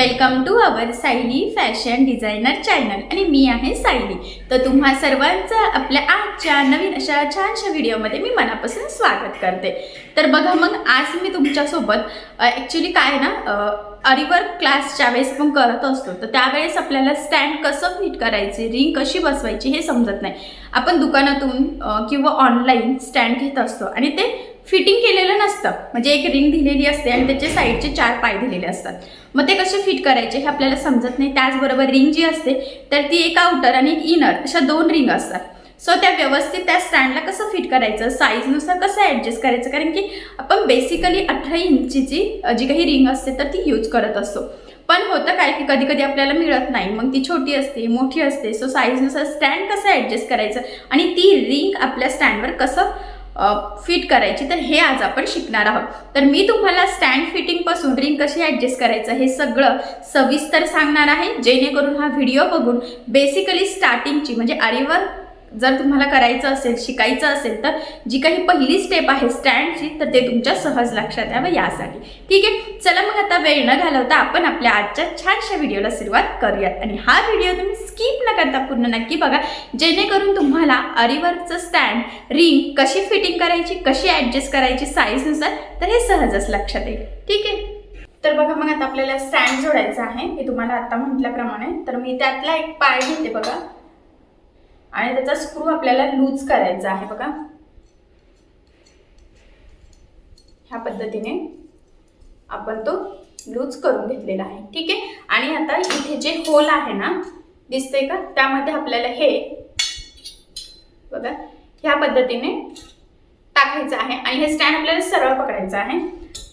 Welcome to our Sayali fashion designer channel आणि मी आहे सायली। तर तुम्हा सर्वांचं आपल्या आजच्या नवीन अशा छानशा व्हिडिओमध्ये मी मनापासून स्वागत करते। तर बघा मग आज मी तुमच्यासोबत ॲक्च्युली काय ना आरीवर्क क्लास ज्यावेळेस पण करत असतो तर त्यावेळेस आपल्याला स्टँड कसं फिट करायचे, रिंग कशी बसवायची हे समजत नाही। आपण दुकानातून किंवा ऑनलाईन स्टँड घेत असतो आणि ते फिटिंग केलेलं नसतं, म्हणजे एक रिंग दिलेली असते आणि त्याचे साईडचे 4 पाय दिलेले असतात। मग ते कसे फिट करायचे हे आपल्याला समजत नाही। त्याचबरोबर रिंग जी असते तर ती एक आउटर आणि एक इनर अशा 2 रिंग असतात। सो त्या व्यवस्थित त्या स्टँडला कसं फिट करायचं, साईजनुसार कसं ॲडजस्ट करायचं, कारण की आपण बेसिकली 18 इंचीची जी काही रिंग असते तर ती यूज करत असतो। पण होतं काय की कधी कधी आपल्याला मिळत नाही, मग ती छोटी असते मोठी असते। सो साईजनुसार स्टँड कसं ॲडजस्ट करायचं आणि ती रिंग आपल्या स्टँडवर कसं फिट करायची तर हे आज आपण शिकणार आहोत। तर मी तुम्हाला स्टँड फिटिंग पासून रिंग कशी ॲडजस्ट करायचं हे सगळं सविस्तर सांगणार आहे, जेणेकरून हा व्हिडिओ बघून बेसिकली स्टार्टिंगची म्हणजे आरीवर्क जर तुम्हाला करायचं असेल, शिकायचं असेल तर जी काही पहिली स्टेप आहे स्टँडची तर ते तुमच्या सहज लक्षात यावं यासाठी। ठीक आहे, चला मग आता वेळ न घालवता आपण आपल्या आजच्या छानशा व्हिडिओला सुरुवात करूयात। आणि हा व्हिडिओ तुम्ही स्किप न करता पूर्ण नक्की बघा, जेणेकरून तुम्हाला आरीवर्कचं स्टँड रिंग कशी फिटिंग करायची, कशी ॲडजस्ट करायची साईजनुसार तर हे सहजच लक्षात येईल। ठीक आहे, तर बघा मग आता आपल्याला स्टँड जोडायचं आहे। मी तुम्हाला आता म्हटल्याप्रमाणे तर मी त्यातला एक पाय घेते बघा आणि त्याचा स्क्रू आपल्याला लूज करायचा आहे बघा, ह्या पद्धतीने आपण तो लूज करून घेतलेला आहे। ठीक आहे, आणि आता इथे जे होल आहे ना दिसते का, त्यामध्ये आपल्याला हे बघा ह्या पद्धतीने टाकायचं आहे आणि हे स्टँड आपल्याला सरळ पकडायचं आहे।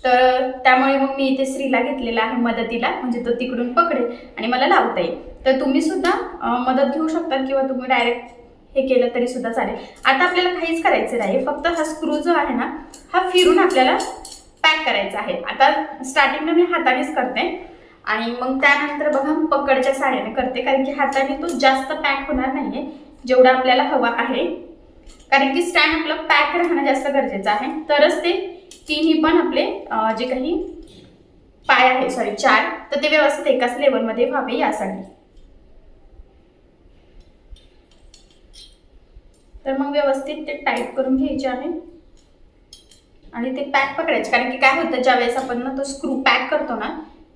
तर त्यामुळे मग मी इथे श्रीला घेतलेला आहे मदतीला, म्हणजे तो तिकडून पकडेल आणि मला लावता येईल। तर तुम्ही सुद्धा मदत घेऊ शकता किंवा तुम्ही डायरेक्ट हे केलं तरी सुद्धा चालेल। आता आपल्याला काहीच करायचं नाही, फक्त हा स्क्रू जो आहे ना हा फिरून आपल्याला पॅक करायचा आहे। आता स्टार्टिंगला मी हातानेच करते आणि मग त्यानंतर बघा पकडच्या साहाय्याने करते, कारण की हाताने तो जास्त पॅक होणार नाहीये जेवढा आपल्याला हवा आहे, कारण की स्टँड आपलं पॅक राहणं जास्त गरजेचं आहे, तरच ते तिन्ही पण आपले जे काही पाय आहे 4 तर ते व्यवस्थित एकाच लेवलमध्ये व्हावे यासाठी। तर मग व्यवस्थित ते टाईट करून घ्यायचे आहे आणि ते पॅक पकडायचे, कारण की काय होतं ज्यावेळेस आपण ना तो स्क्रू पॅक करतो ना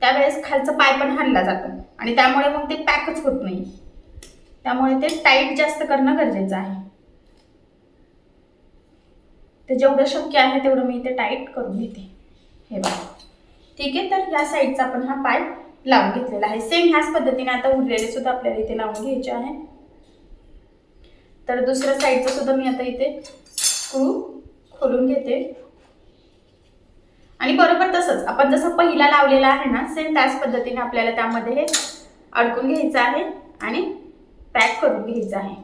त्यावेळेस खालचा पाय पण हलला जातो आणि त्यामुळे मग ते पॅकच होत नाही। त्यामुळे ते टाईट जास्त करणं गरजेचं आहे। ते जेवढं शक्य आहे तेवढं मी ते टाईट करून घेते हे बघा। ठीक आहे, तर या साईडचा आपण हा पाय लावून घेतलेला आहे। सेम ह्याच पद्धतीने आता उरलेले सुद्धा आपल्याला इथे लावून घ्यायचे आहे। तर दुसऱ्या साईडचं सुद्धा मी आता इथे स्क्रू खोलून घेते आणि बरोबर तसंच आपण जसं पहिला लावलेला आहे ना सेम त्याच पद्धतीने आपल्याला त्यामध्ये हे अडकून घ्यायचं आहे आणि पॅक करून घ्यायचं आहे।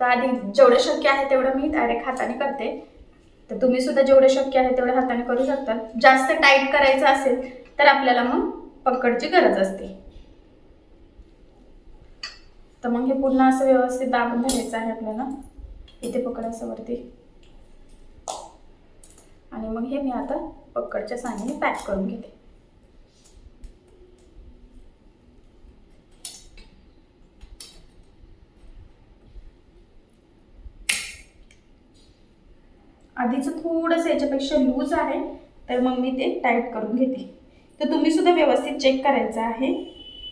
तर आधी जेवढं शक्य आहे तेवढं मी डायरेक्ट हाताने करते, तर तुम्ही सुद्धा जेवढं शक्य आहे तेवढं हाताने करू शकता। जास्त टाईट करायचं असेल तर आपल्याला मग पकडची गरज असते। तर मग हे पुन्हा असं व्यवस्थित दाबून धरायचं आहे आपल्याला, इथे पकडायचं वरती आणि मग हे मी आता पकडच्या साहाय्याने पॅक करून घेते। आधीचं थोडंसं याच्यापेक्षा लूज आहे, तर मग मी ते टाईट करून घेते। तर तुम्ही सुद्धा व्यवस्थित चेक करायचं आहे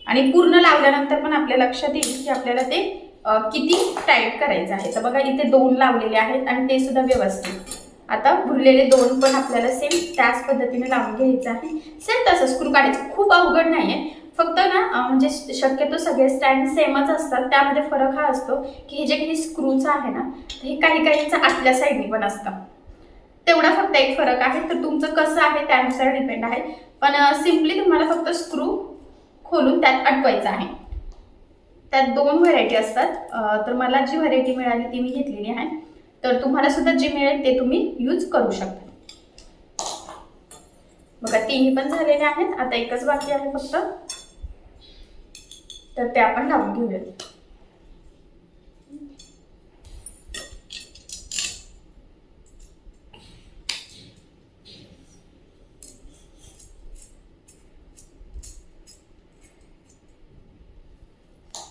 आणि पूर्ण लावल्यानंतर पण आपल्या लक्षात येईल की आपल्याला ते किती टाईट करायचं आहे। तर बघा इथे 2 लावलेले आहेत आणि ते सुद्धा व्यवस्थित। आता उरलेले 2 पण आपल्याला सेम त्याच पद्धतीने लावून घ्यायचं आहे। सेम तसं स्क्रू काढायचं, खूप अवघड नाही आहे। फक्त ना म्हणजे शक्यतो सगळे स्टँड सेमच असतात, त्यामध्ये फरक हा असतो की हे जे काही स्क्रूचं आहे ना हे काहींचं आतल्या साईडने पण असतं, तेवढा फक्त एक फरक आहे। तर तुमचं कसं आहे त्यानुसार डिपेंड आहे, पण सिम्पली तुम्हाला फक्त स्क्रू खोलून त्यात अटकवायचं आहे। त्यात 2 व्हरायटी असतात, तर मला जी व्हरायटी मिळाली ती मी घेतलेली आहे, तर तुम्हाला सुद्धा जी मिळेल ते तुम्ही यूज करू शकता। बघा तिन्ही पण झालेले आहेत, आता एकच बाकी आहे फक्त, तर ते आपण लावून घेऊया।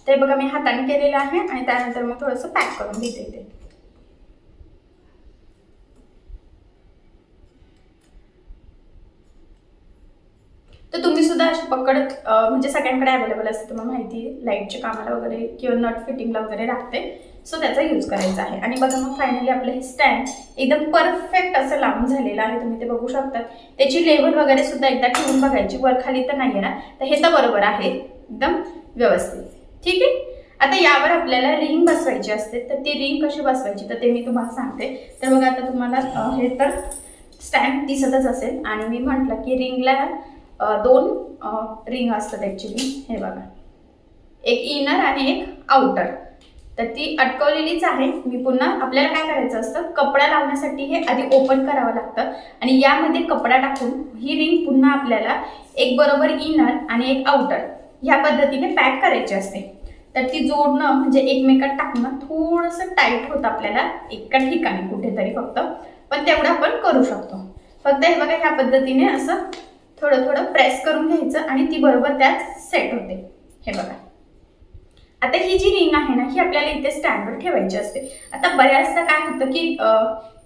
ते बघा मी हाताने केलेलं आहे आणि त्यानंतर मग थोडंसं पॅक करून घेते ते. तर तुम्ही सुद्धा अशी पकड म्हणजे सगळ्यांकडे अवेलेबल असते, तुम्हाला माहिती आहे लाईटच्या कामाला वगैरे किंवा नट फिटिंगला वगैरे लागते, सो त्याचा यूज करायचा आहे. आणि बघा मग फायनली आपलं हे स्टँड एकदम परफेक्ट असं लावून झालेलं आहे, तुम्ही ते बघू शकता. त्याची लेवल वगैरे सुद्धा एकदा ठेवून बघायची, वर खाली तर नाही आहे ना, तर हे तर बरोबर आहे एकदम व्यवस्थित. ठीक आहे. आता यावर आपल्याला रिंग बसवायची असते, तर ती रिंग कशी बसवायची तर ते मी तुम्हाला सांगते. तर बघा आता तुम्हाला हे तर स्टँड दिसतच असेल आणि मी म्हटलं की रिंगला 2 रिंग असतात ॲक्च्युली. हे बघा, एक इनर आणि एक आउटर. तर ती अटकवलेलीच आहे. मी पुन्हा आपल्याला काय करायचं असतं, कपडा लावण्यासाठी हे आधी ओपन करावं लागतं आणि यामध्ये कपडा टाकून ही रिंग पुन्हा आपल्याला एक बरोबर इनर आणि एक आउटर ह्या पद्धतीने पॅक करायची असते. तर ती जोडणं म्हणजे एकमेकात टाकणं थोडंसं टाईट होतं आपल्याला एका ठिकाणी कुठेतरी फक्त, पण तेवढं आपण करू शकतो. फक्त हे बघा ह्या पद्धतीने असं थोडं थोडं प्रेस करून घ्यायचं आणि ती बरोबर त्यात सेट होते. हे बघा, आता ही जी रिंग आहे ना ही आपल्याला इथे स्टँडवर ठेवायची असते. आता बऱ्याचदा काय होतं की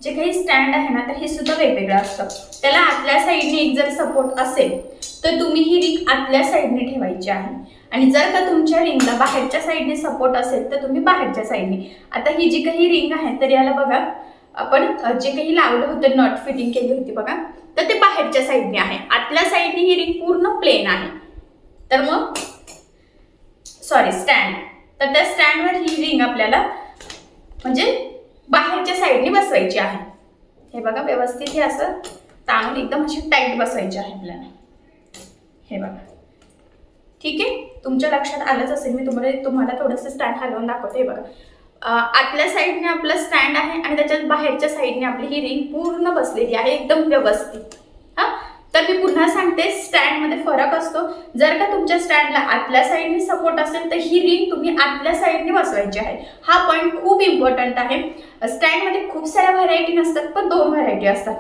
जे काही स्टँड आहे ना तर हे सुद्धा वेगवेगळं असतं. त्याला आतल्या साईडने एक जर सपोर्ट असेल तर तुम्ही ही रिंग आतल्या साईडने ठेवायची आहे आणि जर का तुमच्या रिंगला बाहेरच्या साईडने सपोर्ट असेल तर तुम्ही बाहेरच्या साईडने. आता ही जी काही रिंग आहे तर याला बघा आपण जे काही लावलं होतं नट फिटिंग केली होती बघा, तर ते बाहेरच्या साईडने आहे. आतल्या साईडने ही रिंग पूर्ण प्लेन आहे. तर मग सॉरी स्टँड, तर त्या स्टँडवर ही रिंग आपल्याला म्हणजे बाहेरच्या साईडने बसवायची आहे. हे बघा व्यवस्थित हे असं ताणून एकदम अशी टाईट बसवायची आहे आपल्याला. हे बघा, ठीक आहे. तुमच्या लक्षात आलंच असेल, मी तुम्हाला थोडंसं स्टँड हलवून दाखवते. हे बघा, आतल्या साईडने आपलं स्टँड आहे आणि त्याच्यात बाहेरच्या साईडने आपली ही रिंग पूर्ण बसलेली आहे एकदम व्यवस्थित. हां, तर मी पुन्हा सांगते, स्टँडमध्ये फरक असतो. जर का तुमच्या स्टँडला आतल्या साईडने सपोर्ट असेल तर ही रिंग तुम्ही आतल्या साईडने बसवायची आहे. हा पॉईंट खूप इम्पॉर्टंट आहे. स्टँडमध्ये खूप साऱ्या व्हरायटी नसतात, पण 2 व्हरायटी असतात,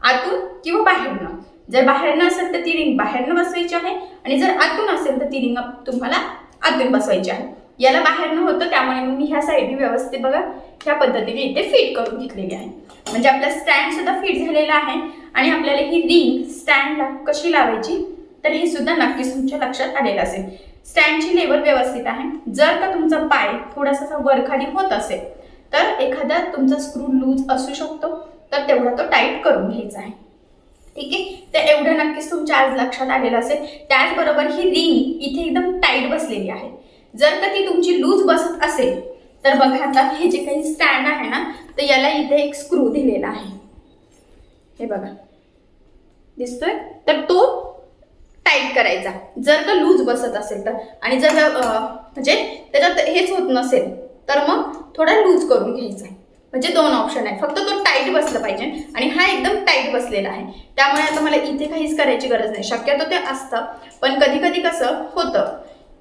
आतून किंवा बाहेरनं. जर बाहेरनं असेल तर ती रिंग बाहेरनं बसवायची आहे आणि जर आतून असेल तर ती रिंग तुम्हाला आतून बसवायची आहे. याला बाहेरनं होतं त्यामुळे मी ह्या साईडने व्यवस्थित बघा ह्या पद्धतीने इथे फिट करून घेतलेली आहे. म्हणजे आपला स्टँड सुद्धा फिट झालेला आहे आणि आपल्याला ही रिंग स्टँडला कशी लावायची तर हे सुद्धा नक्कीच तुमच्या लक्षात आलेलं असेल. स्टँडची लेवल व्यवस्थित आहे. जर का तुमचा पाय थोडासा वरखाली होत असेल तर एखादा तुमचा स्क्रू लूज असू शकतो, तर तेवढा तो टाईट करून घ्यायचा आहे. ठीक आहे. तर एवढं नक्कीच तुमच्या आज लक्षात आलेलं असेल. त्याचबरोबर ही रिंग इथे एकदम टाईट बसलेली आहे. जर का ती तुमची लूज बसत असेल तर बघा आता हे जे काही स्टँड आहे ना तर याला इथे एक स्क्रू दिलेला आहे. हे बघा दिसतोय, तर तो टाईट करायचा जर का लूज बसत असेल तर. आणि जर म्हणजे त्याच्यात हेच होत नसेल तर मग थोडा लूज करून घ्यायचा. म्हणजे 2 ऑप्शन आहे, फक्त तो टाईट बसला पाहिजे आणि हा एकदम टाईट बसलेला आहे. त्यामुळे आता मला इथे काहीच करायची गरज नाही. शक्यतो ते असतं, पण कधी कधी कसं होतं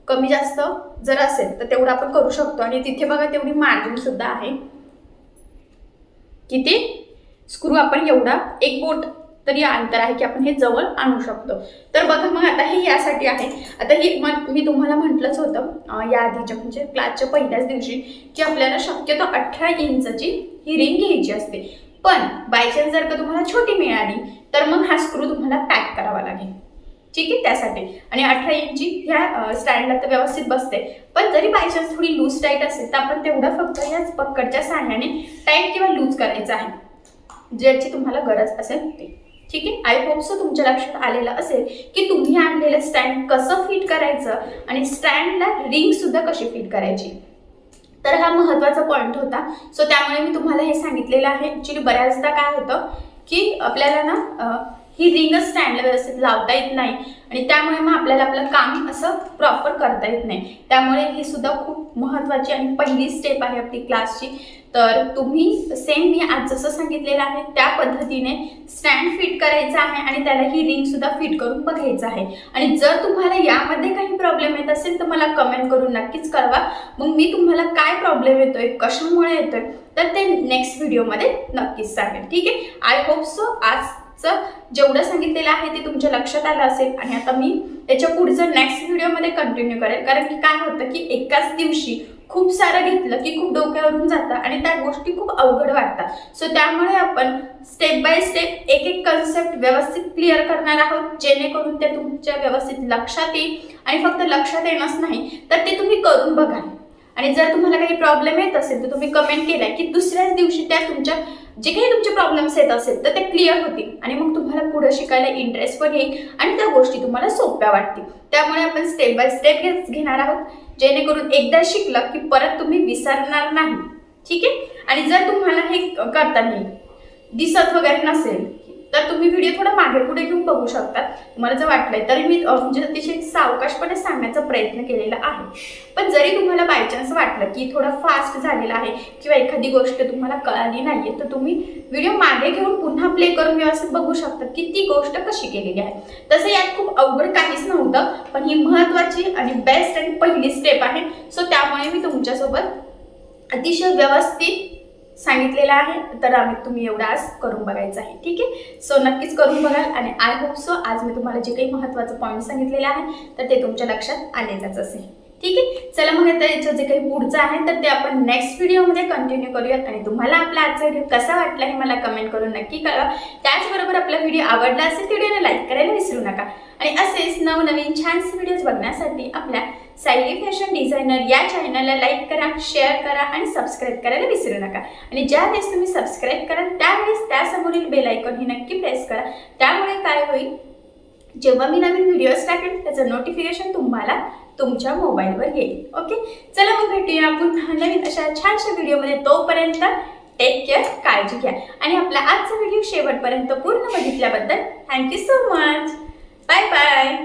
कमी जास्त जर असेल तर तेवढं आपण करू शकतो. आणि तिथे बघा तेवढी मार्जिन सुद्धा आहे की ते स्क्रू आपण एवढा एक बोट तरी अंतर आहे की आपण हे जवळ आणू शकतो. तर बघा मग आता हे यासाठी आहे. आता ही मी तुम्हाला म्हटलंच होतं या आधीच्या म्हणजे क्लासच्या पहिल्याच दिवशी की आपल्याला शक्यतो 18 इंचची ही रिंग घ्यायची असते. पण बायचान्स जर का तुम्हाला छोटी मिळाली तर मग हा स्क्रू तुम्हाला पॅक करावा लागेल. ठीक आहे, त्यासाठी. आणि 18 इंची ह्या स्टँडला तर व्यवस्थित बसते, पण जरी बायचान्स थोडी लूज टाईट असेल तर आपण तेवढं फक्त ह्याच पक्कडच्या साह्याने टाईट किंवा लूज करायचं आहे, ज्याची तुम्हाला गरज असेल ते. ठीक आहे. आय होप सो तुमच्या लक्षात आलेलं असेल की तुम्ही आणलेलं स्टँड कसं फिट करायचं आणि स्टँडला रिंग सुद्धा कशी फिट करायची. तर हा महत्त्वाचा पॉईंट होता. सो त्यामुळे मी तुम्हाला हे सांगितलेलं आहे. ॲक्च्युली बऱ्याचदा काय होतं की आपल्याला ना ही रिंग स्टँडला व्यवस्थित लावता येत नाही आणि त्यामुळे मग आपल्याला आपलं काम असं प्रॉपर करता येत नाही. त्यामुळे ही सुद्धा खूप महत्त्वाची आणि पहिली स्टेप आहे आपली क्लासची. तर तुम्ही सेम मी आज जसं सांगितलेलं आहे त्या पद्धतीने स्टँड फिट करायचं आहे आणि त्याला ही रिंग सुद्धा फिट करून बघायचं आहे. आणि जर तुम्हाला यामध्ये काही प्रॉब्लेम येत असेल तर मला कमेंट करून नक्कीच कळवा. मग मी तुम्हाला काय प्रॉब्लेम येतोय, कशामुळे येतोय तर ते नेक्स्ट व्हिडिओमध्ये नक्कीच सांगेल. ठीक आहे. आय होप सो आज मागचं जेवढं सांगितलेलं आहे ते तुमच्या लक्षात आलं असेल आणि आता मी त्याच्या पुढचं नेक्स्ट व्हिडिओमध्ये कंटिन्यू करेल. कारण की काय होतं की एकाच दिवशी खूप सारं घेतलं की खूप डोक्यावरून जातं आणि त्या गोष्टी खूप अवघड वाटतात. सो त्यामुळे आपण स्टेप बाय स्टेप एक एक कन्सेप्ट व्यवस्थित क्लिअर करणार आहोत, जेणेकरून ते तुमच्या व्यवस्थित लक्षात येईल. आणि फक्त लक्षात येणंच नाही तर ते तुम्ही करून बघा. आणि जर तुम्हाला काही प्रॉब्लेम येत असेल तर तुम्ही कमेंट केलाय की दुसऱ्याच दिवशी त्या तुमच्या जे काही तुमचे प्रॉब्लेम्स येत असेल तर ते क्लिअर होतील आणि मग तुम्हाला पुढे शिकायला इंटरेस्ट पण येईल आणि त्या गोष्टी तुम्हाला सोप्या वाटतील. त्यामुळे आपण स्टेप बाय स्टेप घेणार आहोत, जेणेकरून एकदा शिकलं की परत तुम्ही विसरणार नाही. ठीक आहे. आणि जर तुम्हाला हे करताना दिसत वगैरे नसेल तर तुम्ही व्हिडिओ थोडा मागे पुढे घेऊन बघू शकता. तुम्हाला जर वाटलंय तरी मी म्हणजे अतिशय सावकाशपणे सांगण्याचा प्रयत्न केलेला आहे. पण जरी तुम्हाला बायचान्स वाटलं की थोडं फास्ट झालेलं आहे किंवा एखादी गोष्ट तुम्हाला कळाली नाहीये तर तुम्ही व्हिडिओ मागे घेऊन पुन्हा प्ले करून व्यवस्थित बघू शकता की ती गोष्ट कशी केलेली आहे. तसं यात खूप अवघड काहीच नव्हतं, पण ही महत्त्वाची आणि बेस्ट आणि पहिली स्टेप आहे. सो त्यामुळे मी तुमच्यासोबत अतिशय व्यवस्थित सांगितलेलं आहे. तर तुम्ही एवढं आज करून बघायचं आहे. ठीक आहे. सो नक्कीच करून बघाल आणि आय होप सो आज मी तुम्हाला जे काही महत्त्वाचं पॉईंट सांगितलेले आहे तर ते तुमच्या लक्षात आलेच असेल. ठीक आहे. चला मग आता याचं जे काही पुढचं आहे तर ते आपण नेक्स्ट व्हिडिओमध्ये कंटिन्यू करूयात. आणि तुम्हाला आपला आजचा व्हिडिओ कसा वाटला हे मला कमेंट करून नक्की कळवा. त्याचबरोबर आपला व्हिडिओ आवडला असेल तर व्हिडिओला लाईक करायला विसरू नका. आणि असेच नवनवीन छानसे व्हिडिओज बघण्यासाठी आपल्या सायली फॅशन डिझायनर या चॅनलला लाईक करा, शेअर करा आणि सबस्क्राईब करायला विसरू नका. आणि ज्यावेळेस तुम्ही सबस्क्राईब कराल त्यावेळेस त्यासमोरील बेल आयकॉन ही नक्की प्रेस करा. त्यामुळे काय होईल, जेव्हा मी नवीन व्हिडिओज टाकेल त्याचं नोटिफिकेशन तुम्हाला तुमच्या मोबाईलवर येईल. ओके. चला मग भेटूया पुन्हा नवीन अशा छानशा व्हिडिओमध्ये. तोपर्यंत टेक केअर, काळजी घ्या. आणि आपला आजचा व्हिडिओ शेवटपर्यंत पूर्ण बघितल्याबद्दल thank you so much. Bye bye.